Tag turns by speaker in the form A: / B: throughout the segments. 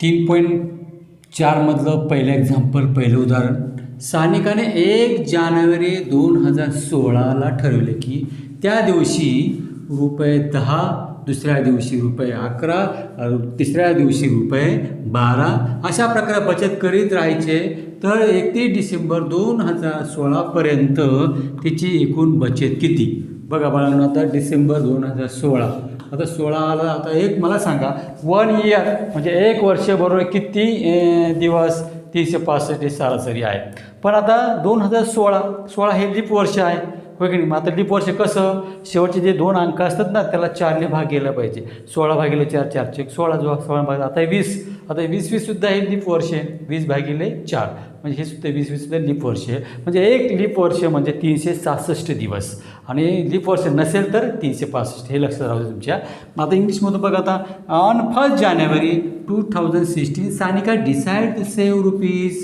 A: 3.4 मधलं पहिलं एक्झाम्पल, पहिलं उदाहरण. सानिकाने 1 जानेवारी 2016ला ठरवले की त्या दिवशी ₹10, दुसऱ्या दिवशी ₹11, तिसऱ्या दिवशी ₹12 अशा प्रकारे बचत करीत राहायचे. तर 31 डिसेंबर 2016पर्यंत तिची एकूण बचत किती? बघा बाळांनो, आता डिसेंबर 2016, आता 16 आला. आता एक मला सांगा, 1 इयर म्हणजे 1 वर्ष बरोबर किती दिवस? 365 सरासरी आहे. पण आता 2016 हे लीप वर्ष आहे, होय की नाही? मग आता लीप वर्ष कसं? शेवटचे जे 2 अंक असतात ना, त्याला 4ने भाग गेला पाहिजे. 16/4, 4 16, 16 भाग, आता 20, आता 20 सुद्धा हे लीप वर्ष आहे. 20/4 म्हणजे हे सुद्धा 20 सुद्धा लीप वर्ष आहे. म्हणजे एक लीप वर्ष म्हणजे 366 दिवस, आणि लीप वर्ष नसेल तर 365. हे लक्षात राहू दे तुमच्या. आता इंग्लिशमधून बघा, आता ऑन 1 जानेवारी 2016 Sanika decide to save ₹10,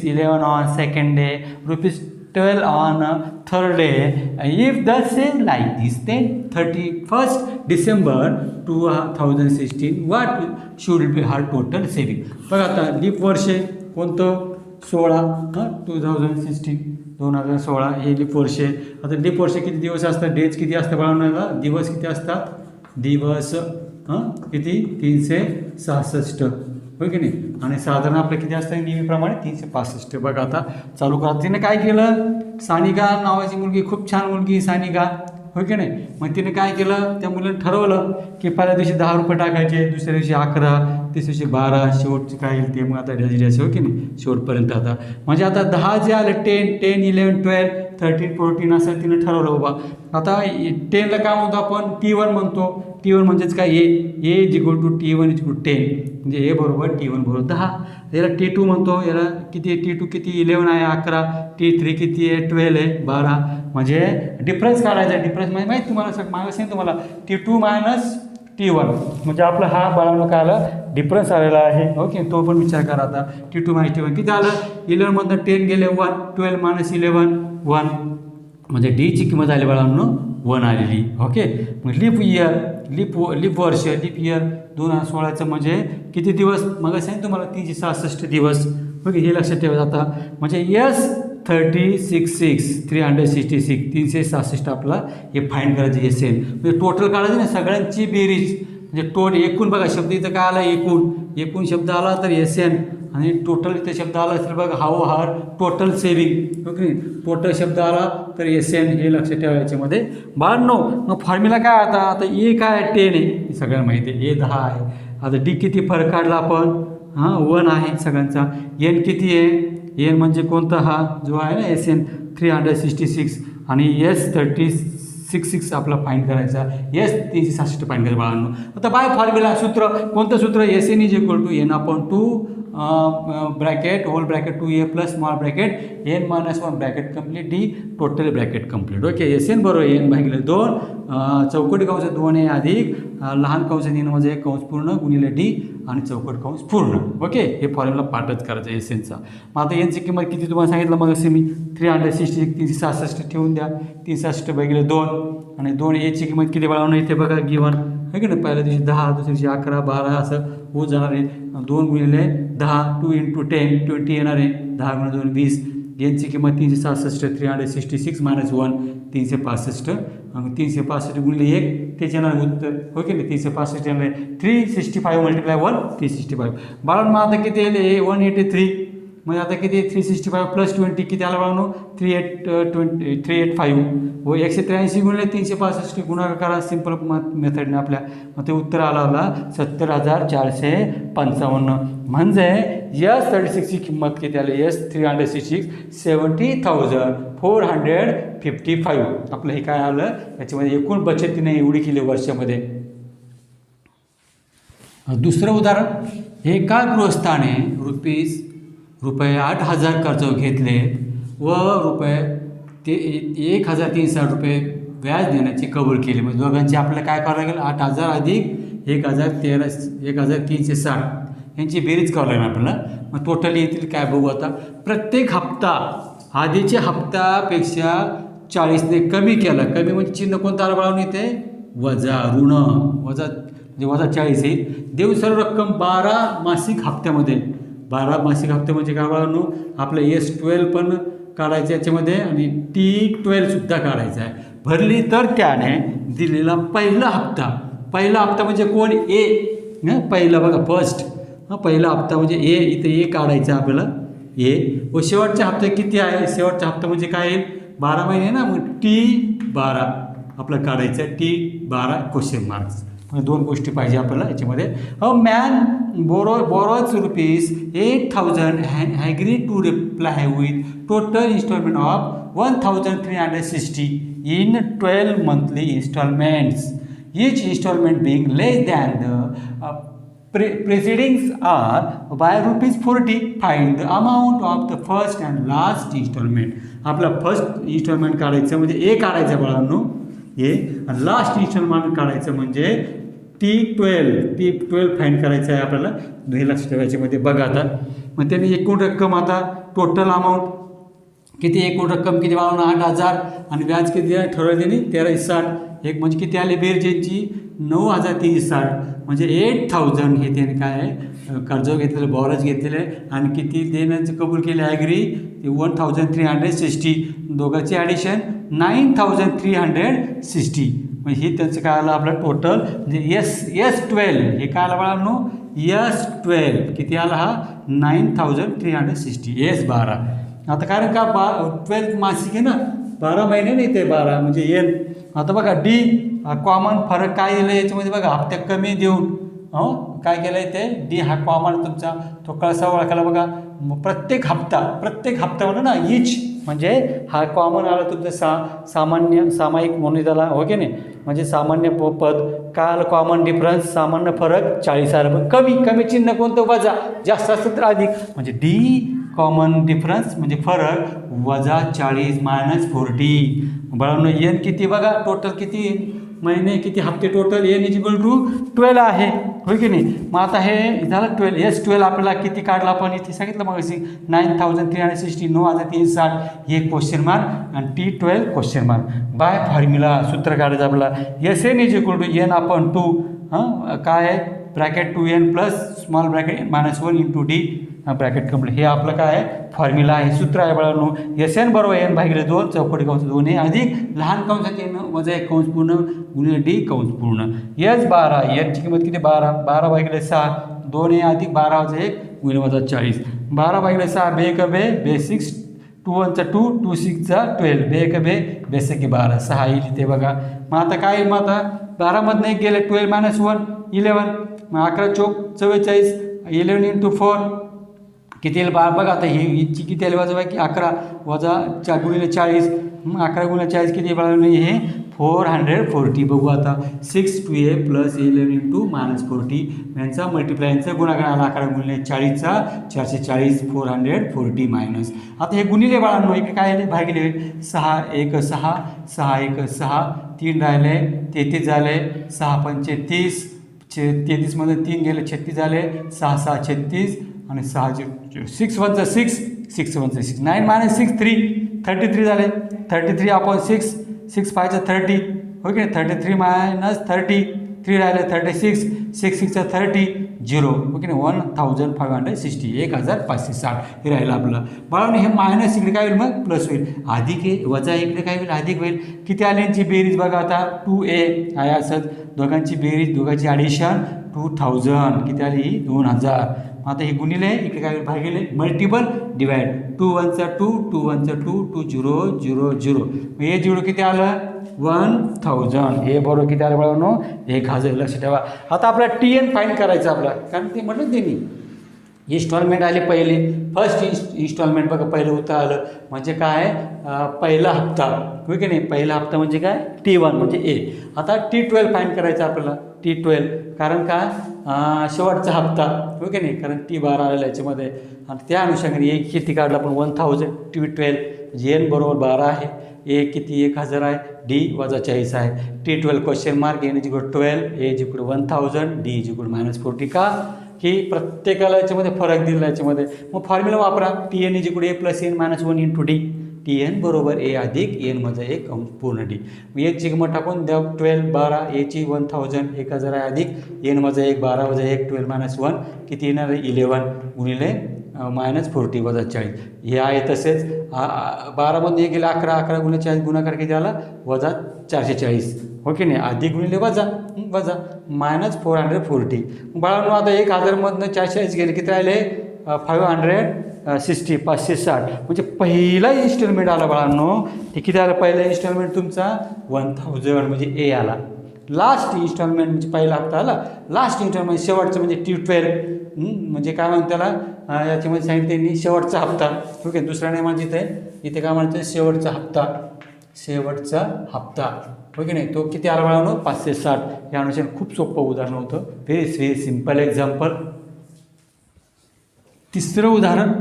A: ₹11 on second day, ₹12 on third day. If the same like this, then 31st December 2016 what should be her total saving? बघा आता लीप वर्ष कोणतं? 16, 2016 हे लीप वर्ष आहे. आता लीप वर्ष किती दिवस असतात? डेज किती असतात बाळांना? दिवस किती असतात? दिवस किती? 366, होय की नाही? आणि साधारण आपलं किती असतं नेहमीप्रमाणे? 365. बघा आता चालू करा. तिने काय केलं? सानिका नावाची मुलगी, खूप छान मुलगी सानिका, होय की नाही? मग तिने काय केलं? त्या मुलीने ठरवलं की पहिल्या दिवशी ₹10 टाकायचे, दुसऱ्या दिवशी 11, तिसऱ्या दिवशी 12, शेवटचे काय येईल ते मग आता डॅश, होय की नाही? शेवटपर्यंत आता म्हणजे आता 10 जे आलं 10, 11, 12, 13, 14 असं तिनं ठरवलं बाबा. आता 10ला काय म्हणतो आपण? T1 म्हणतो. T1 म्हणजेच काय? A is equal to T1 is equal to 10, म्हणजे A बरोबर T1 बरोबर 10. याला T2 म्हणतो. याला किती आहे? T2 किती? 11 आहे, 11. T3 किती आहे? 12 आहे, 12. म्हणजे डिफरन्स काढायचा. डिफरन्स म्हणजे माहीत तुम्हाला मागं सांगितलं तुम्हाला, T2 मायनस T1 म्हणजे आपलं हा बाळांनो काय आलं? डिफरन्स आलेला आहे. ओके, तो पण विचार करा. आता T2 मायनस T1 किती आलं? 11मधनं 10 गेले 1, 12 मायनस 11 1, म्हणजे डीची किंमत आली बाळांनो 1 आलेली. ओके, मग लीप इयर, लीप वर्ष, लीप इयर 2016चं म्हणजे किती दिवस? मग सांगितलं तुम्हाला 366 दिवस. ओके, हे लक्षात ठेवा. आता म्हणजे S366 366 आपला हे फाईंड करायचं. SN म्हणजे टोटल काढायचं ना, सगळ्यांची बेरीज म्हणजे एकूण. बघा शब्द इथं काय आला? एकूण शब्द आला तर SN, आणि टोटल इथे शब्द आला असेल बघा हर टोटल सेविंग. ओके, टोटल शब्द आला तर SN, हे लक्षात ठेवा याच्यामध्ये बाळांनो. मग फॉर्म्युला काय? आता ए काय? 10 आहे, सगळ्यांना माहिती आहे. ए 10 आहे. आता डी किती फरक काढला आपण? 1 आहे सगळ्यांचा. एन किती आहे? एन म्हणजे कोणता? हा जो आहे ना SN 366, आणि S366 आपला फाईंड करायचा. S366 फाईंड करायचं बाळांनो. आता बाय फॉर्म्युला सूत्र कोणतं सूत्र? SN is equal to N/2 bracket whole bracket 2A plus small bracket N - 1 bracket complete D total bracket complete. Okay, SN बरोबर N भागिले 2 चौकटी कंस 2A अधिक लहान कंस N म्हणजे कंस पूर्ण गुणिले डी आणि चौकट कंस पूर्ण. ओके, हे फॉर्म्युला पाठच करायचं SNचा. मग आता Nची किंमत किती तुम्हाला सांगितलं मग असे मी 366 366 ठेवून द्या. 366 भागिले 2, आणि 2 Aची किंमत किती बाळांनो? इथे बघा गिवन आहे की नाही? पहिल्या दिवशी 10, दुसऱ्या दिवशी 11, 12 असं होत जाणार आहे. 2 गुणिले 10 2 × 10 20 येणार आहे. 10 × 2 20. यांची किंमत 366 366 - 1 365. 365 गुणिले 1 तेच येणार उत्तर, हो की नाही? 365 येणार आहे. 365 × 1 365. बाळांनो आता किती येईल? 183. म्हणजे आता किती? 365 + 20 किती आला बाळांनो? 385. व 183 गुणिले 365 गुणाकार करा सिंपल मेथडने आपल्या. मग ते उत्तर आला 70,455. म्हणजे S36ची किंमत किती आली? S366 70,455. आपलं हे काय आलं? याच्यामध्ये एकूण बचत तिने एवढी केली वर्षामध्ये. दुसरं उदाहरण, एका गृहस्थाने ₹8,000 कर्ज घेतले व ₹1,360 व्याज देण्याचे कबूल केले. म्हणजे दोघांचे आपल्याला काय करावं लागेल? 8,000 अधिक 1,360 यांची बेरीज करावं लागेल आपल्याला. मग टोटल येतील काय बघू आता. प्रत्येक हप्ता आधीच्या हप्त्यापेक्षा 40ने कमी केला. कमी म्हणजे चिन्ह कोणतं आलं बाळांनो? इथे वजा, ऋण, वजा म्हणजे वजा 40 येईल. देऊ सर्व रक्कम 12 मासिक हप्त्यामध्ये. 12 मासिक हप्ते म्हणजे काय बाळांनो, आपलं S12 पण काढायचं याच्यामध्ये आणि T12 सुद्धा काढायचं आहे. भरली तर त्याने दिलेला पहिला हप्ता म्हणजे कोण, ए. पहिला बघा फर्स्ट, पहिला हप्ता म्हणजे ए, इथे ए काढायचं आहे आपल्याला, ए. व शेवटचा हप्ता किती आहे, शेवटचा हप्ता म्हणजे काय येईल, 12 महिने ना, मग T12 आपलं काढायचं आहे, T12 क्वेश्चन मार्क्स. म्हणजे 2 गोष्टी पाहिजे आपल्याला याच्यामध्ये. A man borrows ₹8,000 and agreed to repay with total installment of 1,360 in 12 monthly installments, each installment being less than the preceding are by ₹40. Find the amount of the first and last installment. आपला first instalment काढायचं म्हणजे ए काढायचं बाळांनो, ए. आणि last installment काढायचं म्हणजे T12 find करायचं आहे आपल्याला. हे लक्ष ठेवायचे मध्ये बघा आता. मग त्याने एकूण रक्कम, आता टोटल अमाऊंट किती, एकूण रक्कम किती बाळांनो 8,000 आणि व्याज किती आहे ठरवलं त्यांनी 1360. एक म्हणजे किती आले बेरजेची 9,360 म्हणजे 8,000 हे त्याने काय आहे कर्ज घेतलेलं, बॉरज घेतलेलं आहे. आणि किती देण्याचं कबूल केले ॲग्री, ते 1,360. दोघांची ॲडिशन 9,360. म्हणजे हे त्यांचं काय आलं आपलं टोटल, म्हणजे S12 हे काय आलं बाळांनो, S12 किती आला हा 9,360. S12 आता कारण का 12 मासिक आहे ना, 12 महिने नाही ते 12 म्हणजे एन. आता बघा डी कॉमन फरक काय दिलं याच्यामध्ये बघा, हप्त्या कमी देऊन काय केलं आहे ते डी हा कॉमन तुमचा तो कळसा ओळखायला बघा. प्रत्येक हप्ता म्हणून ना इच म्हणजे हा कॉमन आला तुमचं सामायिक म्हणून त्याला, हो की नाही, म्हणजे सामान्य पद काय आलं कॉमन डिफरन्स, सामान्य फरक 40 आलं. पण कमी चिन्ह कोणतं वजा, जास्त असेल तर अधिक, म्हणजे डी कॉमन डिफरन्स म्हणजे फरक वजा 40 - 40. बाळांनो एन किती बघा, टोटल किती महिने किती हप्ते टोटल, एन =12 आहे, होय की नाही. मग आता हे झालं 12. S12 आपल्याला किती काढला आपण इथे सांगितलं मग 9,360 9,360 हे क्वेश्चन मार्क आणि T12 question mark. By formula सूत्र काढायचं आपल्याला, SN n/2 काय आहे bracket 2n plus small bracket -1 × D bracket complete. हे आपलं काय आहे फॉर्म्युला आहे, सूत्र आहे बाळांनो. SN = n/2 चौकटी कंस 2 अधिक लहान कंसात n वजा 1 कंस पूर्ण गुणिले D कंस पूर्ण. S12 n ची किंमत किती 12/6 2 अधिक 12 वजा 1 गुणिले वजा 40. 12/6 बे 1 बे 6 2 1 2 2 6 12 बे 1 बे 6 12 6 येईल ते बघा. मग आता काय, मग आता 12मधनं 1 गेले 12 - 1 11. मग 11 चौक 44 11 × 4 किती येईल बघा. आता हिची किती आली वजा की 11 वजा 4 गुणिले 40. मग 11 गुणिले 40 किती बाळांनो हे 440. बघू आता 6 2a + 11 × -40 यांचा मल्टिप्लाय यांचा गुणाकार आला 11 गुणिले 40चा 440 440 मायनस. आता हे गुणिले बाळांनो इकडे काय आले भागिले 6 1 6 6 1 6 3 राहिले 33 झाले 6 पंचे 30 33मध्ये 3 गेले 36 झाले 6 6 36 आणि 6 6 1 6 6 1 6 9 - 6 3 33 झाले 33/6 6 5 30 हो की नाही 33 - 30 3 राहिले 36 6 6 30 0 हो की नाही 1,560 1560 हे राहिलं आपलं. बाळांनो हे मायनस इकडे काय होईल मग प्लस होईल, अधिक आहे वजा इकडे काय होईल अधिक होईल. किती आले यांची बेरीज बघा आता 2a आहे असंच दोघांची बेरीज दोघांची ॲडिशन 2000 किती आली ही 2000. आता हे गुणिले इकडे काय भागिले मल्टिपल डिवाइड 2 1 2 2 1 2 2 0 0 0 हे 0 किती आलं 1000. हे बरोबर किती आलं बाळांनो 1000. लक्ष ठेवा. आता आपला TN फाईंड करायचं आपला, कारण ते म्हटलं त्यांनी इन्स्टॉलमेंट आले पहिले. फर्स्ट इन्स्टॉलमेंट बघा पहिलं होतं आलं म्हणजे काय पहिला हप्ता होय की नाही. पहिला हप्ता म्हणजे काय T1 म्हणजे ए. आता T12 फाईंड करायचं आपल्याला T12 कारण काय शेवटचा हप्ता होय की नाही, कारण T12 आलेला याच्यामध्ये. आणि त्या अनुषंगाने एक किती काढला आपण 1000 T12 म्हणजे n = 12 आहे. ए किती 1000 आहे D वजा 40 आहे. T12 question mark n = 12 A = 1000 D = -40 का की प्रत्येकाला याच्यामध्ये फरक दिला याच्यामध्ये. मग फॉर्म्युला वापरा TN = a + n - 1 × D. TN बरोबर A अधिक N वजा 1 अंश पूर्ण D. Nची किंमत टाकून द्या 12 12 Aची 1000 1000 आहे अधिक N वजा 1 12 वजा 1 12 मायनस 1 किती येणार आहे 11 गुणिले -40 वजा 40. हे आहे तसेच 12 1 गेला 11 11 गुणिले 40 गुणाकार किती आला वजा 440. हो की नाही अधिक गुणिले वजा वजा -440. बाळांनो आता 1000मधनं 440 गेले किती राहिले 560 560. म्हणजे पहिला इन्स्टॉलमेंट आला बाळांनो ते किती आला पहिला इन्स्टॉलमेंट तुमचा 1000 म्हणजे ए आला. लास्ट इन्स्टॉलमेंट म्हणजे पहिला हप्ता आला. लास्ट इन्स्टॉलमेंट शेवटचं म्हणजे T12 म्हणजे काय म्हणतात त्याला याच्यामध्ये सांगितलं त्यांनी शेवटचा हप्ता. ओके दुसरा नाही म्हणजे इथे काय म्हणतं शेवटचा हप्ता शेवटचा हप्ता. ओके नाही तो किती आला बाळांनो 560. या अनुसार खूप सोपं उदाहरण होतं. Very simple example. तिसरं उदाहरण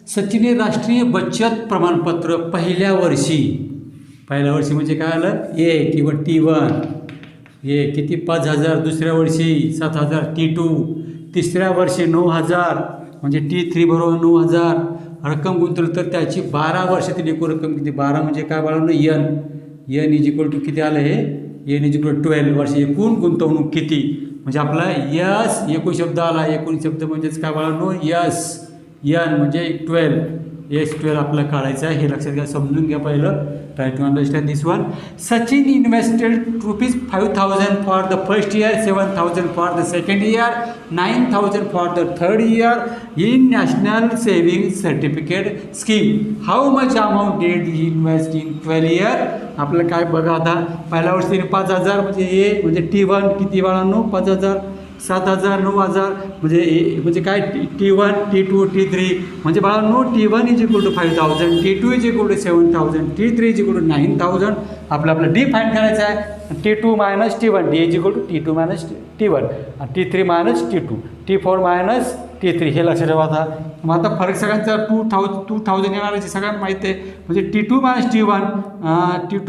A: सचिनने राष्ट्रीय बचत प्रमाणपत्र पहिल्या वर्षी म्हणजे काय आलं ए किंवा T1 ए किती 5000. दुसऱ्या वर्षी 7000 T2. तिसऱ्या वर्षी 9000 म्हणजे T3 बरोबर 9000 रक्कम गुंतवली तर त्याची 12 वर्षातील एकूण रक्कम किती 12 म्हणजे काय बाळांनो N इज इक्वल टू किती आलं हे N इज इक्वल टू 12 वर्ष एकूण गुंतवणूक किती म्हणजे आपला यस एकूण शब्द आला. एकूण शब्द म्हणजेच काय बाळांनो यस N म्हणजे 12 S12 आपलं काढायचं आहे. हे लक्षात घ्या समजून घ्या पहिलं. Try to understand this one. Sachin invested ₹5000 for the first year 7000 for the second year 9000 for the third year in national saving certificate scheme. How much amount did he invest in 12 year. आपलं काय बघा आता पहिल्या वर्षी 5000 म्हणजे हे म्हणजे T1 किती बाळांनो 5000 7000 9000 म्हणजे काय T1 T2 T3 म्हणजे बाळांनो T1 is equal to 5000 T2 is equal to 7000 T3 is equal to 9000. आपलं D फाईंड करायचं आहे. T2 minus T1 D is equal to T2 minus T1 T3 minus T2 T4 minus T3 हे लक्षात ठेवा. आता मग आता फरक सगळ्यांचा 2000 येणार सगळ्यांना माहिती आहे. म्हणजे T2 मायनस T1 T2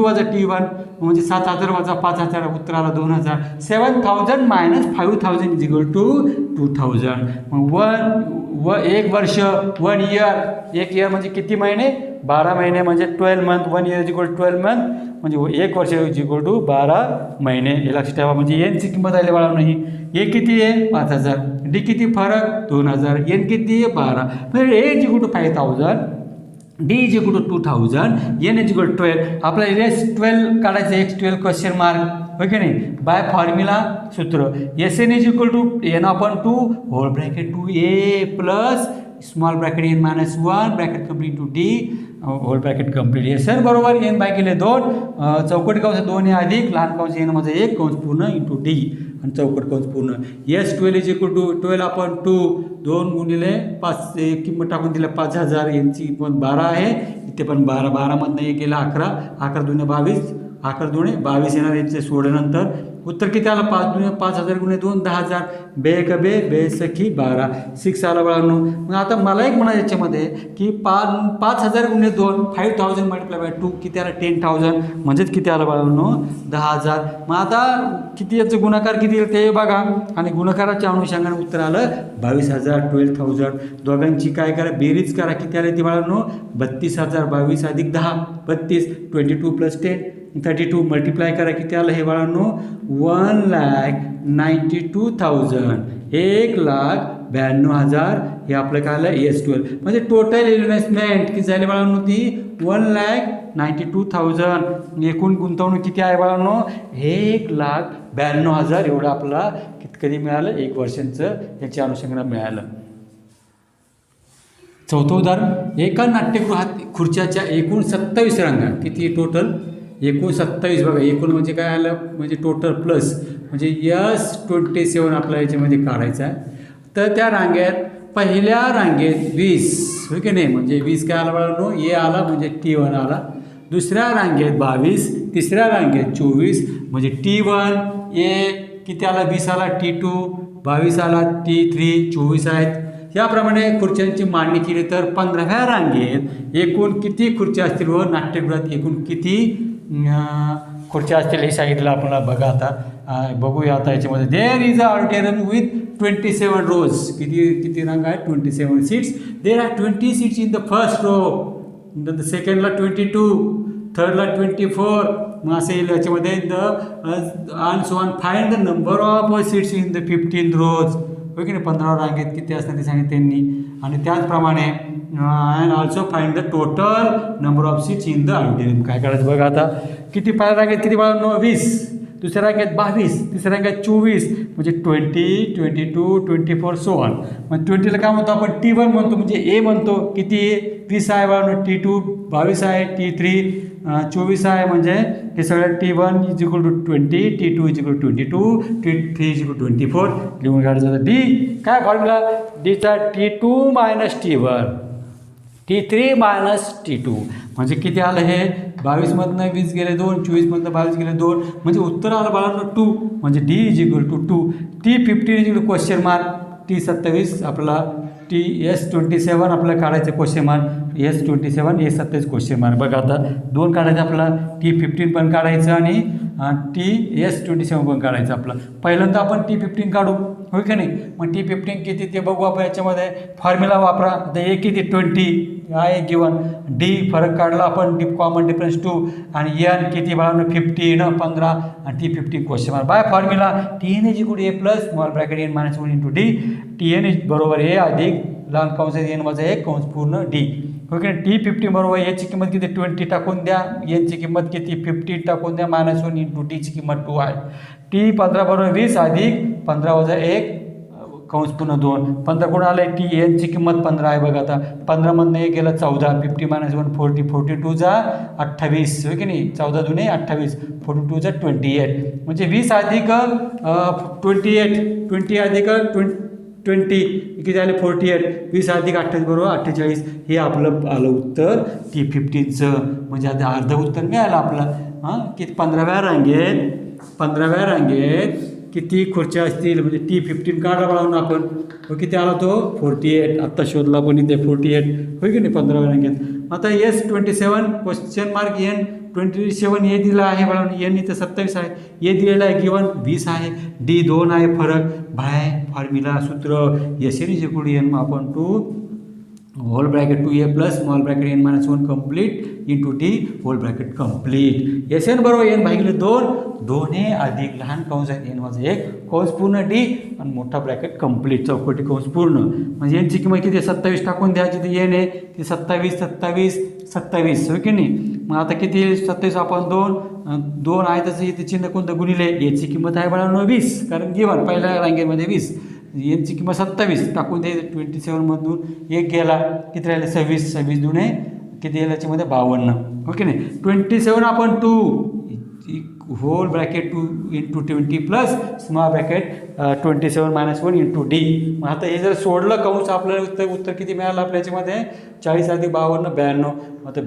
A: वजा T1 म्हणजे 7000 वजा 5000 उत्तर आला 2000. 7000 मायनस 5000 इज इक्वल टू 2000. मग एक वर्ष 1 इयर एक इयर म्हणजे किती महिने 12 महिने म्हणजे 12 month. 1 year is equal to 12 month म्हणजे एक वर्ष इज इक्वल टू 12 महिने. हे लक्षात ठेवा. म्हणजे Nची किंमत आली बाळा नाही ए किती आहे 5000 D किती फरक 2000 N किती आहे 12 म्हणजे A is equal to 5000 D is equal to 2000 N is equal to 12. आपल्याला S12 काढायचं X12 क्वेश्चन मार्क ओके नाही बाय फॉर्म्युला सूत्र SN is equal to N/2 whole bracket 2A plus small bracket N minus 1 bracket complete to D whole bracket complete. SN बरोबर N by केले 2 चौकटी कंस 2 अधिक लहान कंस N मध्ये 1 कंस पूर्ण इंटू D आणि चौकट कंस पूर्ण. S12 इज इक्वल टू 12/2 2 गुणिले 5 किंमत टाकून दिल्या 5000 यांची पण 12 आहे इथे पण 12मधनं 1 गेला 11 11 दुने 22 11 दुने 22 येणार याचे सोडल्यानंतर उत्तर किती आला 5 दुने 5000 गुणे 2 10000 बे कबे बे सखी 12 6 आला बाळांनो. मग आता मला एक म्हणा याच्यामध्ये की 5000 गुणे 2 5000 मल्टिप्लाय बाय 2 किती आला 10000 म्हणजेच किती आलं बाळांनो 10000. मग आता किती याचं गुणाकार किती येईल ते बघा आणि गुणाकाराच्या अनुषंगाने उत्तर आलं 22000 12000. दोघांची काय करा बेरीज करा किती आले ती बाळांनो 32000 22 अधिक 10 32 22 प्लस 10 32 मल्टिप्लाय करा किती आलं हे बाळांनो 1,92,000 1,92,000 हे आपलं काय आलं S12 म्हणजे टोटल इन्व्हेस्टमेंट किती झाली बाळांनो ती 1,92,000. एकूण गुंतवणूक किती आहे बाळांनो 1,92,000 एवढं आपला कधी मिळालं 1 वर्षांचं याच्या अनुषंगाने मिळालं. चौथं उदाहरण एका नाट्यगृहात खुर्च्याच्या एकूण 27 रांगा किती टोटल एकूण 27 बघा एकूण म्हणजे काय आलं म्हणजे टोटल प्लस म्हणजे S27 आपल्या याच्यामध्ये काढायचं आहे. तर त्या रांगेत पहिल्या रांगेत 20 हो की नाही म्हणजे 20 काय आला बाळांनो ए आला म्हणजे T1 आला. दुसऱ्या रांगेत 22 तिसऱ्या रांगेत 24 म्हणजे T1 ए किती आला 20 आला T2 22 आला T3 24 आहेत. याप्रमाणे खुर्च्यांची मांडणी केली तर 15व्या रांगेत एकूण किती खुर्च्या असतील व नाट्यगृहात एकूण किती खुर्च्या असतील हे सांगितलं आपल्याला. बघा आता बघूया आता याच्यामध्ये there is a auditorium with 27 rows किती रांग आहेत 27 seats. There are 20 seats in the first row नंतर सेकंडला 22, थर्डला 24. मग असे येईल याच्यामध्ये and so on. Find the number of seats in the 15 रोज. हो की नाही, 15 रांगेत किती असतात ते सांगितलं त्यांनी. आणि त्याचप्रमाणे and also find the total number of seats in the auditorium. काय करायचं बघा आता. किती पहिल्या रांगेत किती बाळांनो 20, दुसऱ्या रांगेत 22, तिसऱ्या रांगेत 24, म्हणजे 20, 22, 24 सो ऑन. मग 20ला काय म्हणतो आपण T1 म्हणतो, म्हणजे ए म्हणतो. किती 20 आहे बाळांनो, T2 22 आहे, T3 24 आहे. म्हणजे हे सगळं T1 is equal to 20, T2 is equal to 22, T3 is equal to 24. लिहून काढायचं डी. काय फॉर्म्युला डीचा T2 - T1, T3 - T2. म्हणजे किती आलं हे 22मधनं 20 गेले 2, 24मधनं 22 गेले 2, म्हणजे उत्तर आलं बाळांनो 2. म्हणजे D is equal to 2. T15 is equal question mark, T27 आपला S27 आपल्याला काढायचं question mark, S27 S27 question mark. बघा आता 2 काढायचं आपला, T15 पण काढायचं आणि S27 पण काढायचं आपलं. पहिल्यांदा आपण T15 काढू, होय का नाही. मग T15 किती ते बघू आपण. याच्यामध्ये फॉर्म्युला वापरा. आता ए किती 20 आहे गिवन, डी फरक काढला आपण, कॉमन डिफरन्स 2, आणि एन किती बाळांनो 15 15, आणि T15 question mark. By formula TN is equal to A plus small bracket N minus 1 into D. TN is बरोबर ए अधिक लहान कंस एन वजा 1 कंस पूर्ण डी. ओके. T15 बरोबर याची किंमत किती 20 टाकून द्या, एनची किंमत किती 15 टाकून द्या, -1 इंटू डीची किंमत 2 आहे. T15 बरोबर 20 अधिक 15 वजा 1 कंस पूर्ण 2. 15 कोण आलं आहे, टी एनची किंमत 15 आहे. बघा आता 15मधनं 1 गेलं 14, 50 - 1 40, 42 जा 28, हो की नाही, 14 दुने 28, 42 जा 28. म्हणजे 20 अधिक 28, 20 अधिक 20 किती झाले 48, 20 अधिक 28 बरोबर 48. हे आपलं आलं उत्तर T15चं. म्हणजे आता अर्ध उत्तर मिळालं आपलं. हां, किती 15व्या रांगेत किती खुर्च्या असतील, म्हणजे T15 काढला बाळांनो आपण. किती आला तो 48. आत्ता शोधला पण इथे 48, होय की नाही 15व्या रांगेत. आता S27 क्वेश्चन मार्क एन 27 ए दिला आहे बाळांनो, एन इथं 27 आहे, ए दिलेला आहे गिवन 20 आहे, डी 2 आहे फरक. बाय फॉर्म्युला सूत्र N is equal to N आपण 2 whole bracket 2a plus small bracket n - 1 complete into T whole bracket complete. SN बरोबर n भागिले 2, 2a अधिक लहान कंस आहे n वजा 1 कंस पूर्ण डी, आणि मोठा ब्रॅकेट कंप्लीट चौकटी कंस पूर्ण. म्हणजे यांची किंमत किती 27 टाकून द्यायची, ती n आहे ती 27 27 27, हो की नाही. मग आता किती 27 आपण 2 आहे तसं इथे चिन्ह कोणतं गुणिले, याची किंमत आहे बाळांनो 20, कारण गिवन पहिल्या रांगेमध्ये 20, यांची किंमत 27 टाकून दे. 27मधून 1 गेला, किती राहिले 26, 26 दुने किती येईल याच्यामध्ये 52, ओके नाही. 27 आपण 2 whole bracket 2 into 20 plus small bracket 27 - 1 into D. मग आता हे जर सोडलं कंस आपल्याला उत्तर किती मिळालं आपल्या याच्यामध्ये 40 अधिक 52 92. आता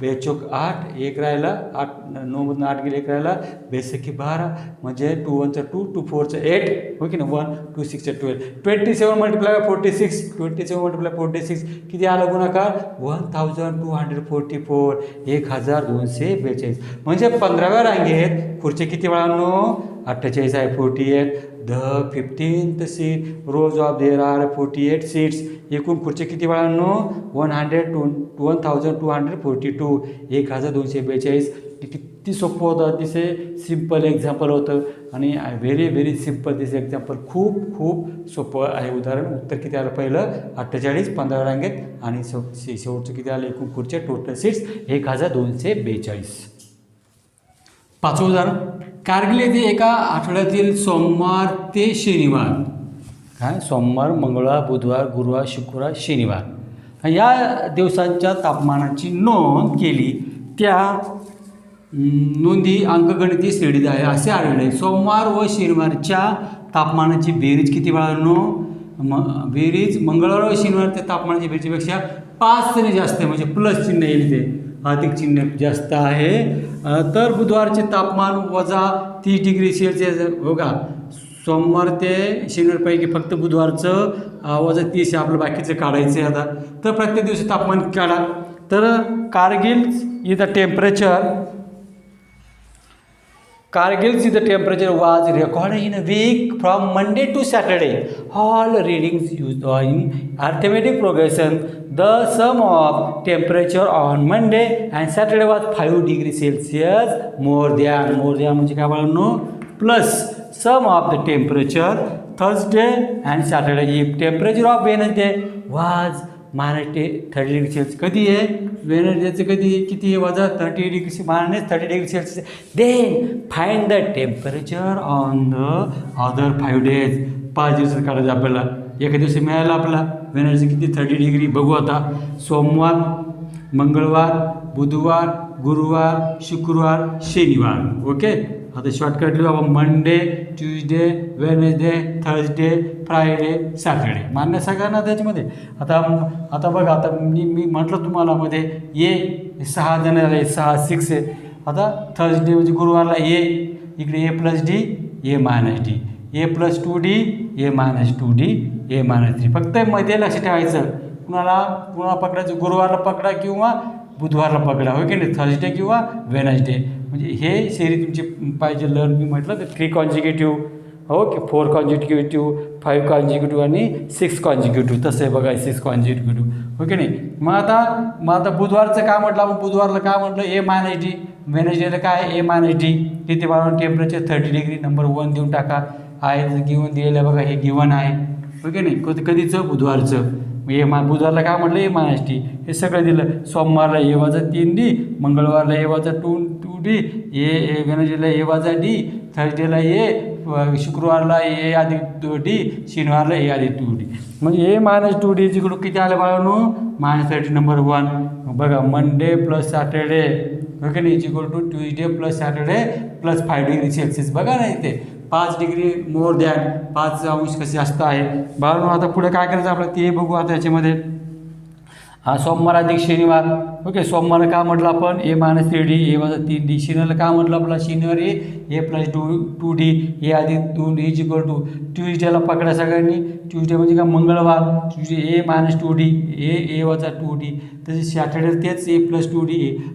A: बे चौक 8, 1 राहिला 8, 9मधून 8 गेले 1 राहिला, बेसकी 12, म्हणजे 2 1 2, 2 4 8, हो की नाही 1 2 6 12. 27 मल्टिप्लाय 46, 27 मल्टिप्लाय 46 किती आलं गुणाकार 1244, 1242. म्हणजे 15व्या रांगेत खुर्ची किती बाळांनो 48 आहे, 48. The 15th seat rows of there are 48 seats. एकूण खुर्ची किती बाळांनो 1242, 1242. किती सोपं होतं, दिसे सिम्पल एक्झाम्पल होतं, आणि व्हेरी सिम्पल दिस एक्झाम्पल. खूप सोपं आहे उदाहरण. उत्तर किती आलं पहिलं 48 15व्या रांगेत, आणि शेवटचं किती आलं एकूण खुर्च्या टोटल सीट्स 1242. 5वं उदाहरण. कारगिल येथे एका आठवड्यातील सोमवार ते शनिवार, काय सोमवार मंगळवार बुधवार गुरुवार शुक्रवार शनिवार या दिवसांच्या तापमानाची नोंद केली. त्या नोंदी अंकगणिती श्रेणीत आहे असे आढळले. सोमवार व शनिवारच्या तापमानाची बेरीज किती बाळांनो, बेरीज मंगळवार व शनिवारच्या तापमानाची बेरीजपेक्षा 5 ने जास्त आहे, म्हणजे प्लस चिन्ह येईल, ते अधिक चिन्ह जास्त आहे. तर बुधवारचे तापमान वजा 30 डिग्री सेल्सिअस. बघा सोमवार ते शनिवारपैकी फक्त बुधवारचं वजा 30 आहे, आपलं बाकीचं काढायचं आहे आता. तर प्रत्येक दिवशी तापमान काढा. तर कारगिल इथं temperature Kargil's the temperature was recorded in a week from Monday to Saturday. All readings used in arithmetic progression. The sum of temperature on Monday and Saturday was 5 degrees Celsius more than म्हणजे काय बाळांनो plus sum of the temperature Thursday and Saturday. If temperature of Wednesday was -30 degree Celsius कधी आहे वेनसडेचं कधी किती आहे वजा -30 then find the temperature on the other 5 days 5 दिवसात काढायचं आपल्याला एका दिवशी मिळाला आपला वेनसडे किती 30 डिग्री बघू आता सोमवार मंगळवार बुधवार गुरुवार शुक्रवार शनिवार ओके आता शॉर्टकट लिहू आपण Monday Tuesday Wednesday Thursday Friday Saturday मान्य सगळ्यांना त्याच्यामध्ये आता बघा आता मी म्हटलं तुम्हाला मध्ये ए 6 जण झाले 6 6 आहे आता थर्सडे म्हणजे गुरुवारला ए इकडे A+D A-D A+2D A-2D A-3 फक्त मध्ये लक्ष ठेवायचं कुणाला पकडायचं गुरुवारला पकडा किंवा बुधवारला पकडा हो की नाही थर्सडे किंवा वेनसडे म्हणजे हे सेरी तुमची पाहिजे लर्न मी म्हटलं तर 3 कॉन्जिक्युटिव्ह ओके 4 कॉन्जिक्युटिव्ह 5 कॉन्जिक्युटिव्ह आणि 6 कॉन्जिक्युटिव्ह तसं आहे बघा 6 कॉन्जिक्युटिव्ह ओके नाही मग आता बुधवारचं काय म्हटलं आपण बुधवारला काय म्हटलं A-D वेनसडेला काय A-D तिथे बाळून टेम्परेचर 30 डिग्री नंबर 1 देऊन टाका आहे गिवन दिलेलं बघा हे गिवन आहे ओके नाही कधीचं बुधवारचं बुधवारला काय म्हटलं A-D हे सगळं दिलं सोमवारला A-3D मंगळवारला A-2D वेनसडेला A-D थर्सडेला शुक्रवारला A+D शनिवारला A+2D म्हणजे A-2D जिकडून किती आलं बाळांनो -30 नंबर 1 बघा मंडे प्लस सॅटर्डे ओके नाही two Tuesday plus Saturday plus 5 degree Celsius बघा ना इथे 5 डिग्री मोर दॅन 5 अंश कसे जास्त आहे बाळांनो आता पुढे काय करायचं आपलं ते बघू आता याच्यामध्ये सोमवार अधिक शनिवार ओके सोमवार काय म्हटलं आपण A-3D A-3D शनिवारला काय म्हटलं आपला शनिवार A+2D A+2D ट्यूजडेला पकडा सगळ्यांनी ट्यूजडे म्हणजे काय मंगळवार ट्यूजडे A-2D A-2D तसे सॅटर्डे तेच A+2D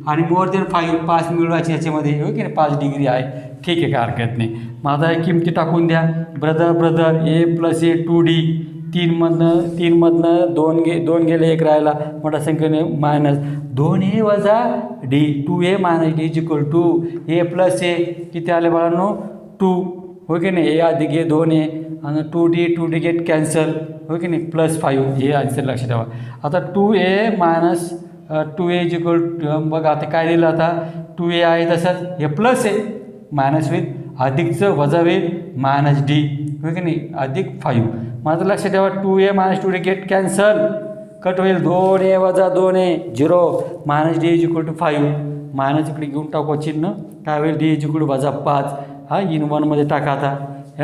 A: आणि मोर दॅन 5 मिळवायचे याच्यामध्ये ओके ना 5 डिग्री आहे ठीक आहे काय हरकत नाही मग आता किमती टाकून द्या ब्रदर A+A2D 3मधनं 2 गेले 1 राहिला मोठ्या संख्येने -2A-D 2A-D A+A किती आले बाळांनो 2 हो की नाही A+A 2A आणि 2D गेट कॅन्सल हो की नाही +5 हे आन्सर लक्षात ठेवा आता 2A बघा आता काय दिलं आता 2A आहे तसंच हे प्लस आहे मायनस होईल अधिकचं वजा होईल -D हो की नाही अधिक 5 माझं लक्षात ठेवा 2A-2D गेट कॅन्सल कट होईल 2A वजा 2A 0 -D 5 मायनस इकडे घेऊन टाकू चिन्ह काय होईल D -5 हा इन 1 मध्ये टाका आता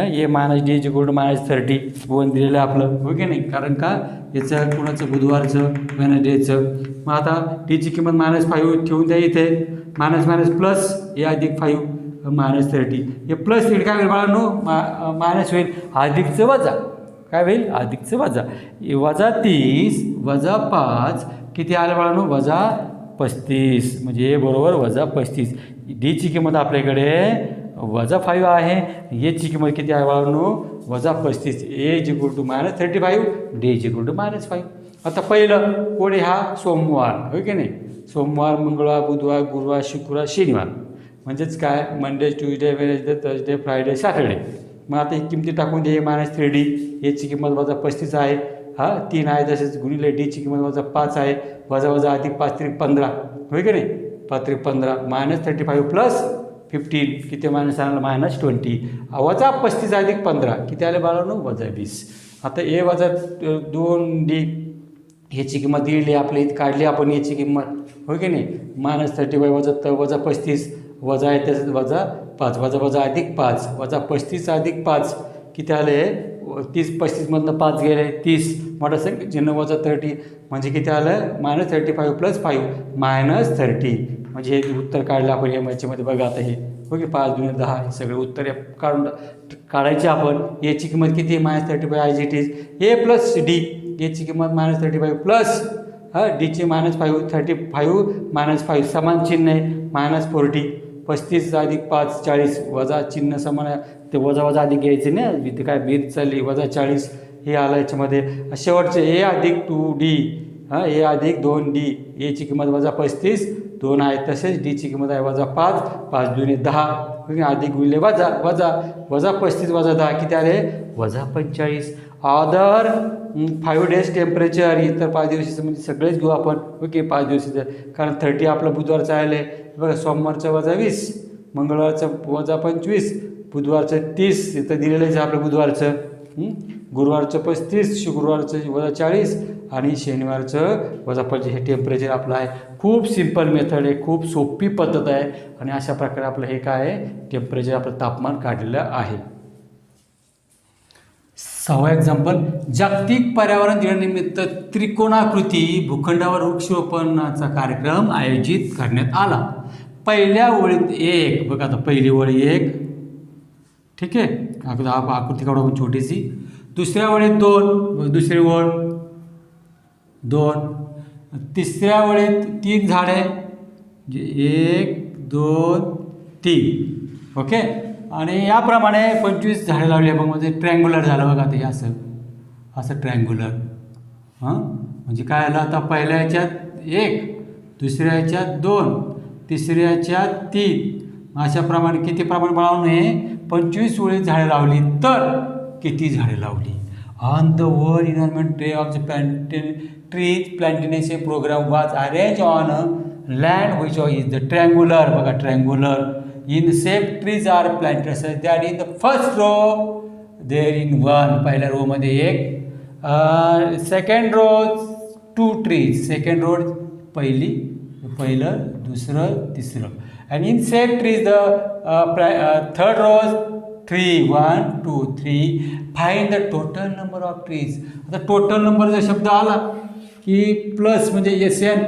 A: A-D -30 1 दिलेलं आपलं हो की नाही कारण का याचं कुणाचं बुधवारचं वेनसडेचं मग आता Dची किंमत -5 ठेवून द्या इथे मायनस प्लस A+5 -30 हे प्लस होईल काय होईल बाळांनो मायनस होईल अधिकचं वजा काय होईल अधिकचं वजा -30 वजा 5 किती आलं बाळांनो -35 म्हणजे बरोबर -35 डीची किंमत आपल्याकडे -5 आहे याची किंमत किती आहे बाळांनो -35 A=-35 D=-5 आता पहिलं कोण हा सोमवार हो की नाही सोमवार मंगळवार बुधवार गुरुवार शुक्रवार शनिवार म्हणजेच काय Monday Tuesday Wednesday Thursday Friday Saturday मग आता ही किमती टाकून दे -3D याची किंमत -35 आहे 3 आहे तसेच गुणिले डीची किंमत -5 आहे वजा अधिक 5 × 15 होय की नाही 5 × 15 -35 + 15 किती मायनस आलं -20 वजा 35 अधिक 15 किती आले बाळांनो -20 आता A-2D ह्याची किंमत दिली आपली इथे काढली आपण याची किंमत हो की नाही -35 वजा 35 वजा आहे तसंच -5 वजा अधिक 5 वजा 35 अधिक 5 किती आले 30 35मधनं 5 गेले 30 मोठा संख्या चिन्ह -30 म्हणजे किती आलं -35 + 5 -30 म्हणजे हे उत्तर काढलं आपण या याच्यामध्ये बघा आता हे ओके 5 × 10 हे सगळे उत्तर काढायचे आपण याची किंमत किती -35 ॲज इट इज A+D याची किंमत -35 प्लस डीची -5 35 -5 समान चिन्ह आहे -40 35 अधिक 5 40 वजा चिन्ह समान आहे ते वजा वजा अधिक घ्यायचे ना इथे काय बेरीज चालली वजा 40 हे आलं याच्यामध्ये. शेवटचे ए अधिक 2D ए अधिक 2D एची किंमत वजा 35 2 आहे तसेच डीची किंमत आहे वजा 5 5 2 10 अधिक गुणिले वजा वजा वजा 35 वजा 10 किती आले वजा 45. अदर 5 days टेम्परेचर इतर 5 दिवसाचं म्हणजे सगळेच घेऊ आपण ओके 5 दिवसाचं कारण 30 आपलं बुधवारचं आलं बघा. सोमवारचं वजा 20 मंगळवारचं वजा 25 बुधवारचं 30 इथं दिलेलंच आहे आपलं बुधवारचं. गुरुवारचं 35 शुक्रवारचं वजा 40 आणि शनिवारचं वजा 25 हे टेम्परेचर आपलं आहे. खूप सिम्पल मेथड आहे खूप सोपी पद्धत आहे आणि अशा प्रकारे आपलं हे काय आहे टेम्परेचर आपलं तापमान काढलेलं आहे. 6वा एक्झाम्पल जागतिक पर्यावरण दिनानिमित्त त्रिकोणाकृती भूखंडावर वृक्षारोपणाचा कार्यक्रम आयोजित करण्यात आला. पहिल्या ओळीत 1 बघा आता पहिली ओळ 1 ठीक आहे आकृती काढू आपण छोटीशी. दुसऱ्या ओळीत 2 दुसरी ओळ 2 तिसऱ्या ओळीत 3 झाडे म्हणजे 1 2 3 ओके आणि याप्रमाणे 25 झाडे लावली आपण म्हणजे ट्रँग्युलर झालं बघा ते असं असं ट्रँग्युलर म्हणजे काय आलं आता पहिल्या ह्याच्यात 1 दुसऱ्या ह्याच्यात 2 तिसऱ्या ह्याच्यात 3 अशाप्रमाणे किती प्रमाण बाळवणे 25 वेळी झाडे लावली तर किती झाडे लावली. On the world environment day of the trees plantation program was arrange on land which is the triangular बघा triangular in shape trees are planted such that in the first row there in 1 पहिल्या row मध्ये 1 second row 2 trees second row पहिलं दुसरं तिसरं and in shape trees the third row 3 1 2 3 find the total number of trees. आता total नंबरचा शब्द आला की प्लस म्हणजे SN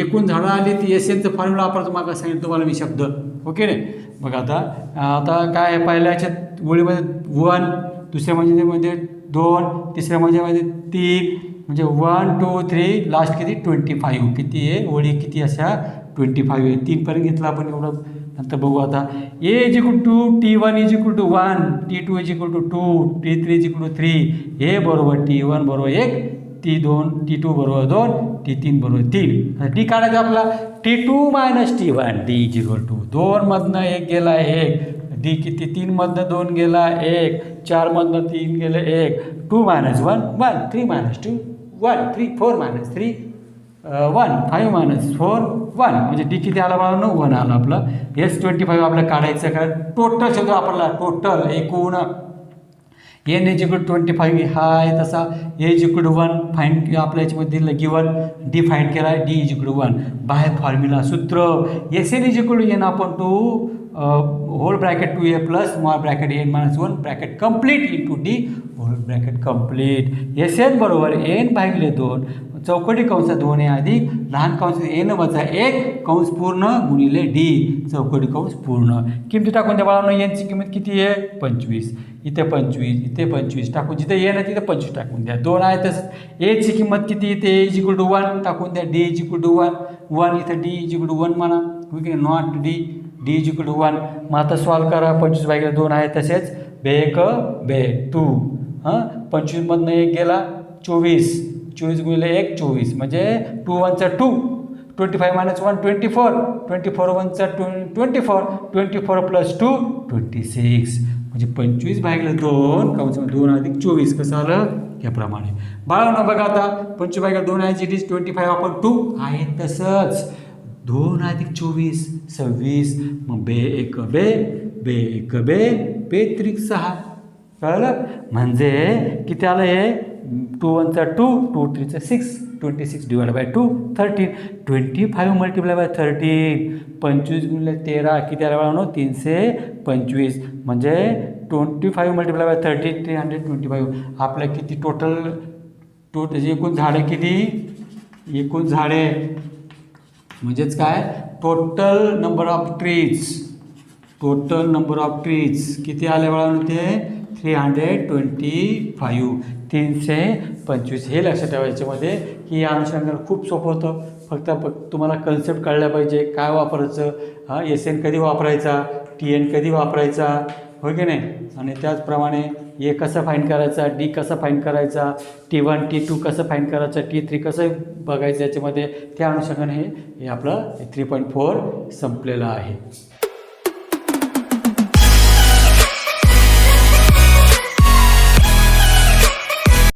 A: एकूण झाडं आली ती SNचं फॉर्म्युला वापरतो मागं सांगितलं तुम्हाला मी शब्द ओके नाही. बघा आता काय आहे पहिल्या ह्याच्यात ओळीमध्ये 1 दुसऱ्या म्हणजे 2 तिसऱ्या म्हणजे 3 म्हणजे 1 2 3 लास्ट किती 25 किती आहे ओळी किती अशा 25 आहे. 3पर्यंत घेतला आपण एवढं नंतर बघू आता A is equal to T1 is equal to 1 T2 is equal to 2 T3 is equal to 3 A बरोबर T1 बरोबर 1 T2 बरोबर 2 T3 बरोबर 3. डी काढायचा आपला T2 minus T1 D is equal to 2 मधनं 1 गेला 1 डी किती 3 मधनं 2 गेला 1 4 मधनं 3 गेलं 1 2 मायनस 1 1 3 मायनस 2 1 3 4 मायनस 3 1 5 मायनस 4 1 म्हणजे डी किती आला मला 1 आला आपलं. S25 आपलं काढायचं कारण टोटल शब्द वापरला टोटल एकूण एन इज इक्वल 25 हा आहे तसा ए इज इक्वल 1 फाईंड आपल्या याच्यामध्ये दिलं गिवन डी फाईंड केला आहे डी इज इक्वल 1 बाहेर फॉर्म्युला सूत्र SN इज इक्वल एन आपण two whole bracket 2A plus small bracket N minus 1 bracket complete into D whole bracket complete. SN बरोबर N भागिले 2 चौकटी कंस 2A अधिक लहान कंस एन वजा 1 कंस पूर्ण गुणिले डी चौकटी कंस पूर्ण. किमती टाकून द्या बाळांनो एनची किंमत किती आहे 25 इथे 25 इथे 25 टाकून जिथे एन आहे तिथे 25 टाकून द्या 2 आहे तसंच एची किंमत किती इथे ए इज इक्वल टू 1 टाकून द्या डी इज इक्वल टू 1 इथे डी इज इक्वल टू 1 म्हणा okay not D is equal to 1. मग आता सॉल्व करा 25 भागिले 2 आहे तसेच बे 2 25 मधनं 1 गेला 24 गुणिले 1 24 म्हणजे 2 1 चा 2 25 मायनस 1 24 24 1 चा 24 24 प्लस 2 26 म्हणजे 25 भागिले 2 कंस 2 अधिक 24 कसं आलं याप्रमाणे. बाळांनो बघा आता 25 भागिले 2 आहे इट इज 25 आपण 2 आहे तसंच 2 अधिक 24 26 मग बे 1 बे 6 कळलं म्हणजे किती आलं हे 2 1 चा 2 2 3 चा 6 26 डिवाइड बाय 2 13 25 मल्टिप्लाय बाय 13 25 गुणिले 13 किती आलं बाळांनो 325 म्हणजे 25 मल्टिप्लाय बाय 13 325 आपल्या किती टोटल एकूण झाडे किती एकूण झाडे म्हणजेच काय टोटल नंबर ऑफ ट्रीज किती आले बाळांनो ते 325 325 हे लक्षात ठेवा याच्यामध्ये की या अनुषंगाने खूप सोपं होतं. फक्त तुम्हाला कन्सेप्ट कळल्या पाहिजे काय वापरायचं, एस एन कधी वापरायचा, टी एन कधी वापरायचा, हो की नाही. आणि त्याचप्रमाणे ए कसं फाईंड करायचा, डी कसं फाईंड करायचा, T1 T2 कसं फाईंड करायचं, T3 कसं बघायचं याच्यामध्ये. त्या अनुषंगाने हे आपलं 3.4 संपलेलं आहे.